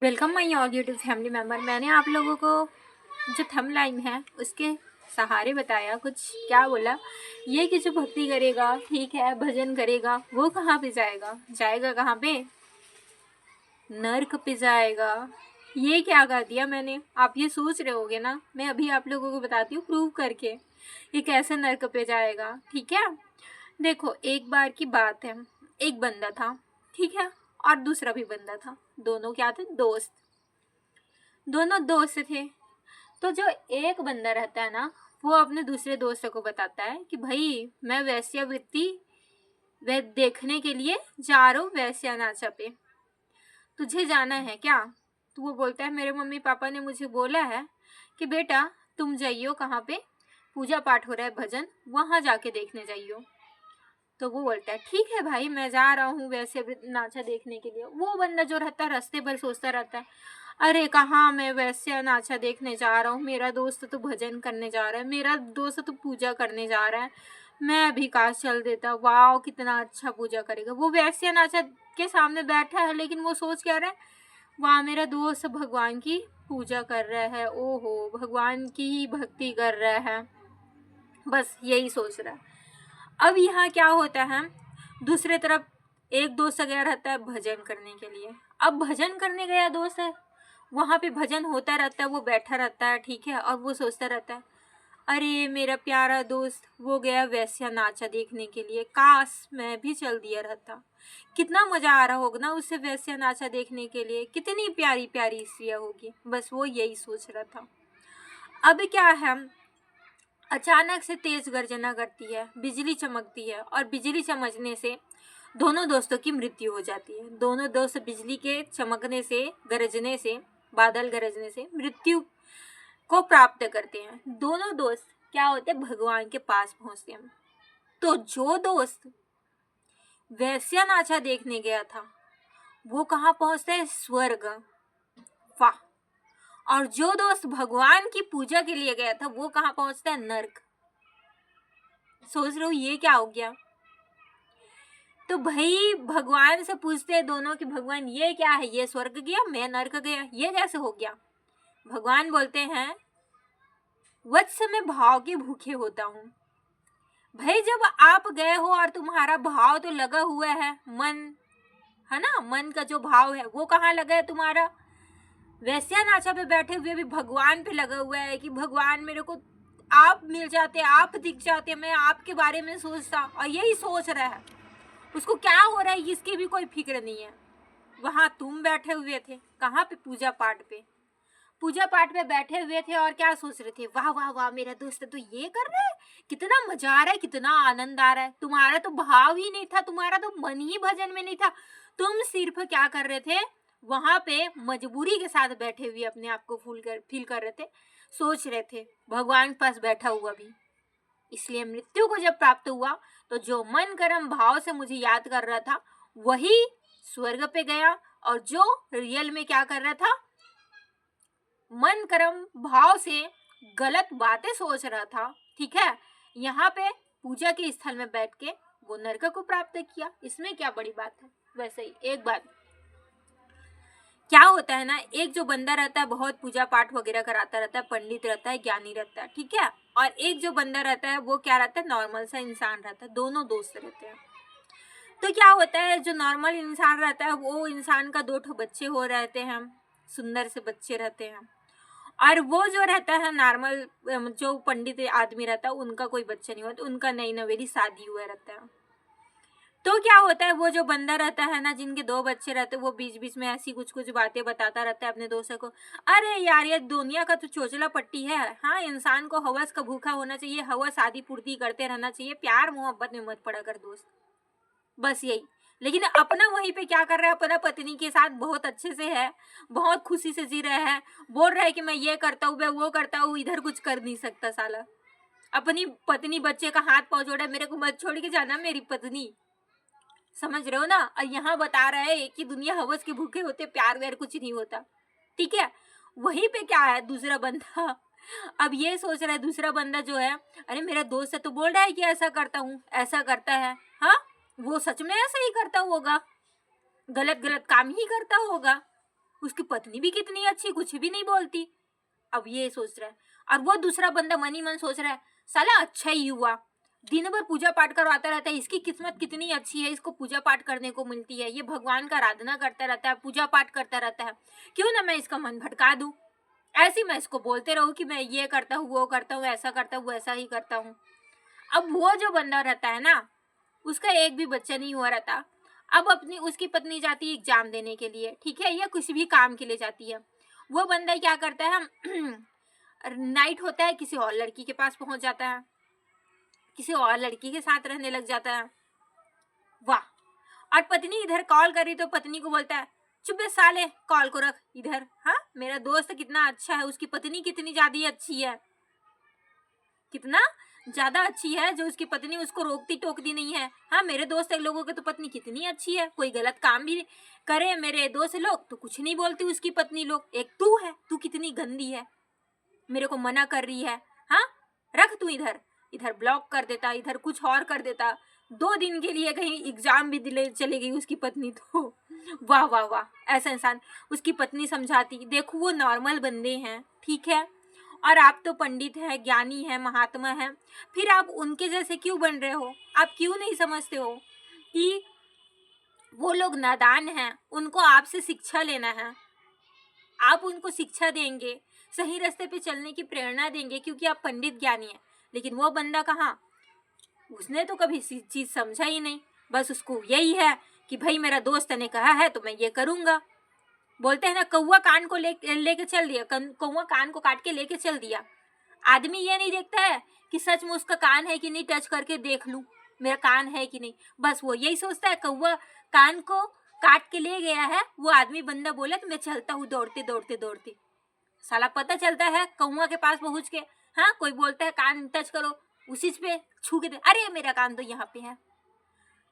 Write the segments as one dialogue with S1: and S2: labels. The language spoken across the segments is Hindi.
S1: Welcome my all YouTube family member. मैंने आप लोगों को जो थंबनेल है उसके सहारे बताया, कुछ क्या बोला, ये कि जो भक्ति करेगा, ठीक है, भजन करेगा, वो कहाँ पे जाएगा? जाएगा कहाँ पे? नर्क पे जाएगा। ये क्या कह दिया मैंने? आप ये सोच रहे होगे ना। मैं अभी आप लोगों को बताती हूँ प्रूव करके ये कैसे नर्क पे जाएगा। ठीक है, देखो, एक बार की बात है, एक बंदा था, ठीक है, और दूसरा भी बंदा था। दोनों क्या थे? दोस्त। दोनों दोस्त थे। तो जो एक बंदा रहता है ना, वो अपने दूसरे दोस्त को बताता है कि भाई मैं वैश्यावृत्ति वे देखने के लिए जा रहा हूँ वैश्या नाचा पे, तुझे जाना है क्या? तो वो बोलता है मेरे मम्मी पापा ने मुझे बोला है कि बेटा तुम जाइयो, कहाँ पे पूजा पाठ हो रहा है, भजन, वहाँ जाके देखने जाइयो। तो वो बोलता है ठीक है भाई, मैं जा रहा हूँ वैसे नाचा देखने के लिए। वो बंदा जो रहता है रास्ते भर सोचता रहता है, अरे कहाँ मैं वैसे नाचा देखने जा रहा हूँ, मेरा दोस्त तो भजन करने जा रहा है, मेरा दोस्त तो पूजा करने जा रहा है, मैं भी काश चल देता, वाह कितना अच्छा पूजा करेगा। वो वैसे नाचा के सामने बैठा है, लेकिन वो सोच क्या रहा है, वाह मेरा दोस्त भगवान की पूजा कर रहा है, ओहो भगवान की ही भक्ति कर रहा है, बस यही सोच रहा है। अब यहाँ क्या होता है, दूसरे तरफ एक दोस्त गया रहता है भजन करने के लिए। अब भजन करने गया दोस्त है, वहाँ पे भजन होता रहता है, वो बैठा रहता है, ठीक है, और वो सोचता रहता है अरे मेरा प्यारा दोस्त वो गया वैश्या नाचा देखने के लिए, काश मैं भी चल दिया रहता, कितना मजा आ रहा होगा ना उससे वैश्या नाचा देखने के लिए, कितनी प्यारी प्यारी स्त्रियाँ होगी। बस वो यही सोच रहा था। अब क्या है, अचानक से तेज गर्जना करती है, बिजली चमकती है, और बिजली चमकने से दोनों दोस्तों की मृत्यु हो जाती है। दोनों दोस्त बिजली के चमकने से, गरजने से, बादल गरजने से मृत्यु को प्राप्त करते हैं। दोनों दोस्त क्या होते हैं, भगवान के पास पहुंचते हैं। तो जो दोस्त वैश्या नाचा देखने गया था वो कहाँ पहुंचता है? स्वर्ग। वाह। और जो दोस्त भगवान की पूजा के लिए गया था वो कहाँ पहुंचता है? नर्क। सोच रहे हो ये क्या हो गया? तो भाई भगवान से पूछते हैं दोनों कि भगवान ये क्या है, ये स्वर्ग गया, मैं नर्क गया, ये कैसे हो गया? भगवान बोलते हैं वत्स मैं भाव के भूखे होता हूँ। भाई जब आप गए हो और तुम्हारा भाव तो लगा हुआ है, मन है ना, मन का जो भाव है वो कहाँ लगा है तुम्हारा? वैश्या नाचा पे बैठे हुए भी भगवान पे लगा हुआ है कि भगवान मेरे को आप मिल जाते, आप दिख जाते, मैं आपके बारे में सोचता। और यही सोच रहा है, उसको क्या हो रहा है इसकी भी कोई फिक्र नहीं है। वहां तुम बैठे हुए थे, कहाँ पे? पूजा पाठ पे। पूजा पाठ में बैठे हुए थे और क्या सोच रहे थे, वाह वाह वाह मेरा दोस्त तो ये कर रहा है, कितना मजा आ रहा है, कितना आनंद आ रहा है। तुम्हारा तो भाव ही नहीं था, तुम्हारा तो मन ही भजन में नहीं था। तुम सिर्फ क्या कर रहे थे, वहां पे मजबूरी के साथ बैठे हुए अपने आप को फील कर रहे थे, सोच रहे थे भगवान के पास बैठा हुआ भी। इसलिए मृत्यु को जब प्राप्त हुआ तो जो मन कर्म भाव से मुझे याद कर रहा था वही स्वर्ग पे गया, और जो रियल में क्या कर रहा था, मन कर्म भाव से गलत बातें सोच रहा था, ठीक है, यहाँ पे पूजा के स्थल में बैठ के वो नरक को प्राप्त किया। इसमें क्या बड़ी बात है? वैसे ही एक बात क्या होता है ना, एक जो बंदा रहता है बहुत पूजा पाठ वगैरह कराता रहता है, पंडित रहता है, ज्ञानी रहता है, ठीक है, और एक जो बंदा रहता है वो क्या रहता है, नॉर्मल सा इंसान रहता है। दोनों दोस्त रहते हैं। तो क्या होता है, जो नॉर्मल इंसान रहता है वो इंसान का 2 बच्चे हो रहते हैं, सुंदर से बच्चे रहते हैं, और वो जो रहता है नॉर्मल जो पंडित आदमी रहता है उनका कोई बच्चा नहीं होता, उनका नई नवेली शादी हुआ रहता है। तो क्या होता है, वो जो बंदा रहता है ना जिनके 2 बच्चे रहते हैं, वो बीच बीच में ऐसी कुछ कुछ बातें बताता रहता है अपने दोस्तों को, अरे यार ये दुनिया का तो चोचला पट्टी है, हाँ इंसान को हवस का भूखा होना चाहिए, हवस आदि पूर्ति करते रहना चाहिए, प्यार मोहब्बत में मत पड़ा कर दोस्त, बस यही। लेकिन अपना वहीं पे क्या कर रहा है, अपना पत्नी के साथ बहुत अच्छे से है, बहुत खुशी से जी रहा है, बोल रहा है कि मैं ये करता हूँ, मैं वो करता हूँ, इधर कुछ कर नहीं सकता साला। अपनी पत्नी बच्चे का हाथ पाँव जोड़ा, मेरे को मत छोड़ के जाना मेरी पत्नी, समझ रहे हो ना। और यहाँ बता रहा है कि दुनिया हवस के भूखे होते, प्यार व्यार कुछ नहीं होता, ठीक है। वहीं पे क्या है, दूसरा बंदा अब ये सोच रहा है, दूसरा बंदा जो है, अरे मेरा दोस्त है तो बोल रहा है कि ऐसा करता हूँ, ऐसा करता है, हाँ वो सच में ऐसा ही करता होगा, गलत गलत काम ही करता होगा, उसकी पत्नी भी कितनी अच्छी, कुछ भी नहीं बोलती। अब ये सोच रहा है, और वो दूसरा बंदा मन ही मन सोच रहा है, साला अच्छा ही हुआ, दिन भर पूजा पाठ करवाता रहता है, इसकी किस्मत कितनी अच्छी है, इसको पूजा पाठ करने को मिलती है, ये भगवान का आराधना करता रहता है, पूजा पाठ करता रहता है, क्यों ना मैं इसका मन भटका दूं, ऐसे मैं इसको बोलते रहूं कि मैं ये करता हूँ, वो करता हूँ, ऐसा करता हूँ, वैसा ही करता हूँ। अब वो जो बंदा रहता है ना, उसका एक भी बच्चा नहीं हुआ रहता। अब उसकी पत्नी जाती है एग्जाम देने के लिए, ठीक है, या किसी भी काम के लिए जाती है। वो बंदा क्या करता है, नाइट होता है, किसी और लड़की के पास पहुंच जाता है, किसी और लड़की के साथ रहने लग जाता है। वाह। और पत्नी इधर कॉल करी तो पत्नी को बोलता है, चुप बे साले, कॉल को रख इधर। हाँ, मेरा दोस्त कितना अच्छा है, उसकी पत्नी कितनी ज्यादा अच्छी है, कितना ज्यादा अच्छी है, जो उसकी पत्नी उसको रोकती टोकती नहीं है। हाँ, मेरे दोस्त लोगों की तो पत्नी कितनी अच्छी है, कोई गलत काम भी करे मेरे दोस्त लोग तो कुछ नहीं बोलती उसकी पत्नी लोग। एक तू है, तू कितनी गंदी है, मेरे को मना कर रही है। हाँ, रख तू इधर। इधर ब्लॉक कर देता, इधर कुछ और कर देता। 2 दिन के लिए कहीं एग्जाम भी दिले चले गई उसकी पत्नी तो। वाह वाह वाह, ऐसा इंसान। उसकी पत्नी समझाती, देखो वो नॉर्मल बंदे हैं, ठीक है, और आप तो पंडित हैं, ज्ञानी हैं, महात्मा हैं, फिर आप उनके जैसे क्यों बन रहे हो? आप क्यों नहीं समझते हो कि वो लोग नादान हैं, उनको आपसे शिक्षा लेना है। आप उनको शिक्षा देंगे, सही रास्ते पे चलने की प्रेरणा देंगे, क्योंकि आप पंडित ज्ञानी हैं। लेकिन वो बंदा कहाँ, उसने तो कभी चीज समझा ही नहीं। बस उसको यही है कि भाई मेरा दोस्त ने कहा है तो मैं ये करूंगा। बोलते हैं ना, कौवा कान को लेके चल दिया, कौवा कान को काट के लेके चल दिया। आदमी ये नहीं देखता है कि सच में उसका कान है कि नहीं, टच करके देख लूं मेरा कान है कि नहीं। बस वो यही सोचता है, कौवा कान को काट के ले गया है, वो आदमी बंदा बोला तो मैं चलता हूँ दौड़ते दौड़ते दौड़ते। साला पता चलता है कौवा के पास पहुंच के, हाँ, कोई बोलता है कान टच करो, उसी पे छू के दे, अरे मेरा कान तो यहाँ पे है।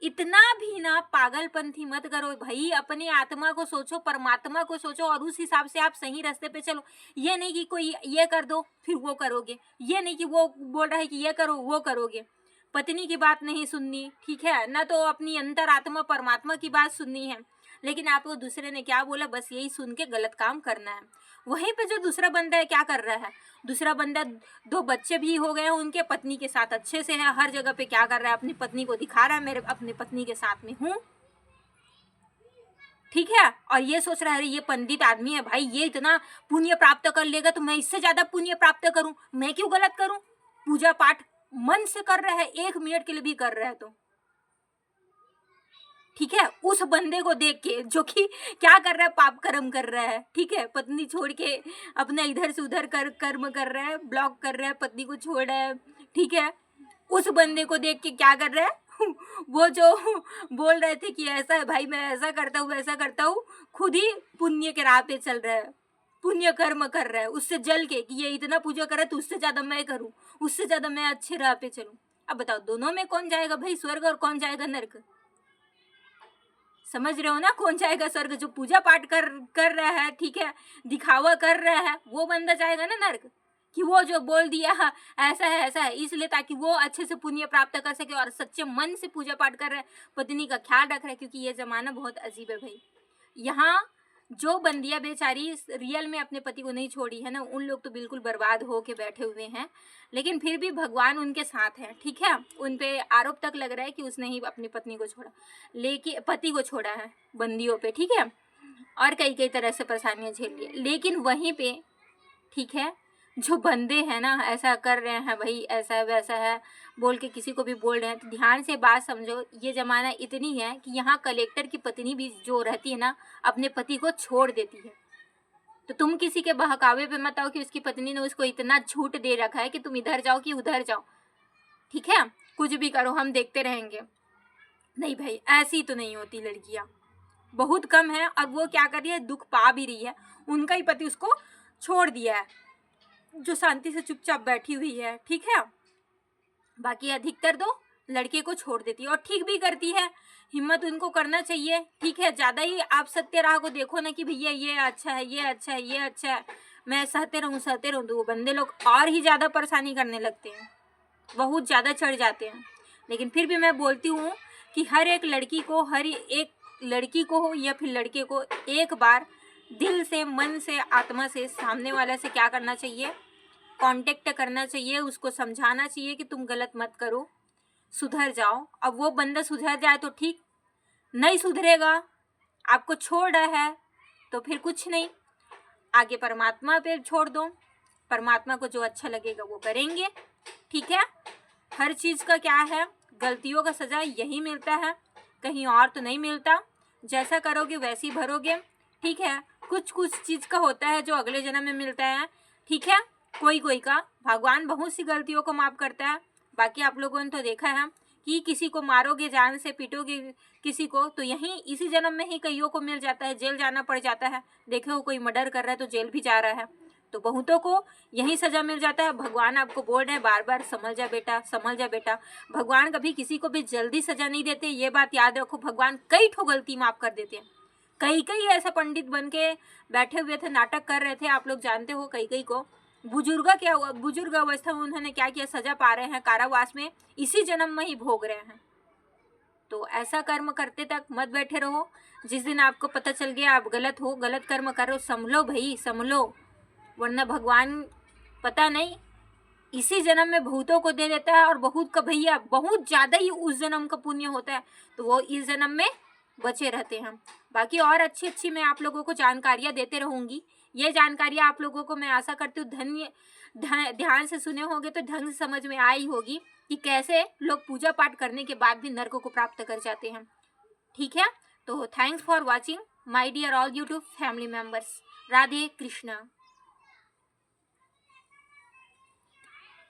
S1: इतना भी ना पागलपंथी मत करो भाई, अपने आत्मा को सोचो, परमात्मा को सोचो, और उस हिसाब से आप सही रास्ते पे चलो। ये नहीं कि कोई ये कर दो फिर वो करोगे, ये नहीं कि वो बोल रहा है कि ये करो वो करोगे। पत्नी की बात नहीं सुननी, ठीक है ना, तो अपनी अंतर आत्मा परमात्मा की बात सुननी है। लेकिन आपको दूसरे ने क्या बोला, बस यही सुन के गलत काम करना है। वहीं पे जो दूसरा बंदा है क्या कर रहा है, दूसरा बंदा 2 बच्चे भी हो गए हैं उनके, पत्नी के साथ अच्छे से है, हर जगह पे क्या कर रहा है, अपनी पत्नी को दिखा रहा है, मेरे अपनी पत्नी के साथ में हूँ, ठीक है। और ये सोच रहा है ये पंडित आदमी है भाई, ये इतना पुण्य प्राप्त कर लेगा तो मैं इससे ज्यादा पुण्य प्राप्त करूं, मैं क्यों गलत करूं। पूजा पाठ मन से कर रहा है, 1 मिनट के लिए भी कर रहा है तो ठीक है। उस बंदे को देख के जो कि क्या कर रहा है, पाप कर्म कर रहा है, ठीक है, पत्नी छोड़ के अपना इधर से उधर कर्म कर रहा है, ब्लॉक कर रहा है, पत्नी को छोड़ रहा है, ठीक है। उस बंदे को देख के क्या कर रहा है वो जो बोल रहे थे कि ऐसा है भाई, मैं ऐसा करता हूँ वैसा करता हूँ, खुद ही पुण्य के राह पे चल रहा है, पुण्य कर्म कर रहा है, उससे जल के कि ये इतना पूजा कर रहा है तो उससे ज्यादा मैं करूँ, उससे ज्यादा मैं अच्छे राह पे चलूँ। अब बताओ दोनों में कौन जाएगा भाई स्वर्ग और कौन जाएगा नर्क? समझ रहे हो ना, कौन जाएगा स्वर्ग? जो पूजा पाठ कर रहा है, ठीक है, दिखावा कर रहा है, वो बंदा जाएगा ना नर्क। कि वो जो बोल दिया ऐसा है इसलिए ताकि वो अच्छे से पुण्य प्राप्त कर सके और सच्चे मन से पूजा पाठ कर रहा है, पत्नी का ख्याल रख रहा है। क्योंकि ये जमाना बहुत अजीब है भाई। यहाँ जो बंदियां बेचारी रियल में अपने पति को नहीं छोड़ी है ना, उन लोग तो बिल्कुल बर्बाद हो के बैठे हुए हैं। लेकिन फिर भी भगवान उनके साथ है, ठीक है। उन पे आरोप तक लग रहा है कि उसने ही अपनी पत्नी को छोड़ा, लेकिन पति को छोड़ा है बंदियों पे, ठीक है, और कई तरह से परेशानियां झेल ली। लेकिन वहीं पे, ठीक है, जो बंदे हैं ना ऐसा कर रहे हैं भाई, ऐसा है वैसा है बोल के किसी को भी बोल रहे हैं, तो ध्यान से बात समझो। ये ज़माना इतनी है कि यहाँ कलेक्टर की पत्नी भी जो रहती है ना, अपने पति को छोड़ देती है। तो तुम किसी के बहकावे पे मत आओ कि उसकी पत्नी ने उसको इतना छूट दे रखा है कि तुम इधर जाओ कि उधर जाओ, ठीक है, कुछ भी करो हम देखते रहेंगे। नहीं भाई, ऐसी तो नहीं होती लड़कियाँ, बहुत कम है। और वो क्या कर रही है, दुख पा भी रही है, उनका ही पति उसको छोड़ दिया है, जो शांति से चुपचाप बैठी हुई है, ठीक है। बाकी अधिकतर तो लड़के को छोड़ देती है और ठीक भी करती है, हिम्मत उनको करना चाहिए, ठीक है। ज़्यादा ही आप सत्य राह को देखो ना कि भैया ये अच्छा है, ये अच्छा है, ये अच्छा है, मैं सहते रहूँ तो वो बंदे लोग और ही ज़्यादा परेशानी करने लगते हैं, बहुत ज़्यादा चढ़ जाते हैं। लेकिन फिर भी मैं बोलती हूँ कि हर एक लड़की को, हर एक लड़की को हो या फिर लड़के को, एक बार दिल से, मन से, आत्मा से सामने वाले से क्या करना चाहिए, कांटेक्ट करना चाहिए, उसको समझाना चाहिए कि तुम गलत मत करो, सुधर जाओ। अब वो बंदा सुधर जाए तो ठीक, नहीं सुधरेगा, आपको छोड़ रहा है तो फिर कुछ नहीं, आगे परमात्मा पे छोड़ दो, परमात्मा को जो अच्छा लगेगा वो करेंगे। ठीक है, हर चीज़ का क्या है, गलतियों का सजा यही मिलता है, कहीं और तो नहीं मिलता। जैसा करोगे वैसी भरोगे। ठीक है, कुछ कुछ चीज़ का होता है जो अगले जन्म में मिलता है। ठीक है, कोई कोई का भगवान बहुत सी गलतियों को माफ़ करता है। बाकी आप लोगों ने तो देखा है कि किसी को मारोगे, जान से पीटोगे किसी को, तो यहीं इसी जन्म में ही कईयों को मिल जाता है, जेल जाना पड़ जाता है। देखो कोई मर्डर कर रहा है तो जेल भी जा रहा है, तो बहुतों को यही सजा मिल जाता है। भगवान आपको बोल रहे हैं बार बार, संभल जा बेटा, संभल जा बेटा। भगवान कभी किसी को भी जल्दी सजा नहीं देते, ये बात याद रखो। भगवान कई ठो गलती माफ़ कर देते हैं। कई कई ऐसा पंडित बन के बैठे हुए थे, नाटक कर रहे थे, आप लोग जानते हो। कई कई को बुजुर्ग क्या हुआ, बुजुर्ग अवस्था में उन्होंने क्या किया, सजा पा रहे हैं, कारावास में इसी जन्म में ही भोग रहे हैं। तो ऐसा कर्म करते तक मत बैठे रहो। जिस दिन आपको पता चल गया आप गलत हो, गलत कर्म करो, संभलो भाई, संभलो, वरना भगवान पता नहीं इसी जन्म में बहुतों को दे देता है, और बहुत का भैया बहुत ज़्यादा ही उस जन्म का पुण्य होता है, तो वो इस जन्म में बचे रहते हैं। बाकी और अच्छी अच्छी मैं आप लोगों को जानकारियाँ देते रहूँगी। ये जानकारियाँ आप लोगों को मैं आशा करती हूँ ध्यान से सुने होंगे तो ढंग से समझ में आई होगी कि कैसे लोग पूजा पाठ करने के बाद भी नर्क को प्राप्त कर जाते हैं। ठीक है, तो thanks for watching my dear all YouTube family members. Radhe Krishna.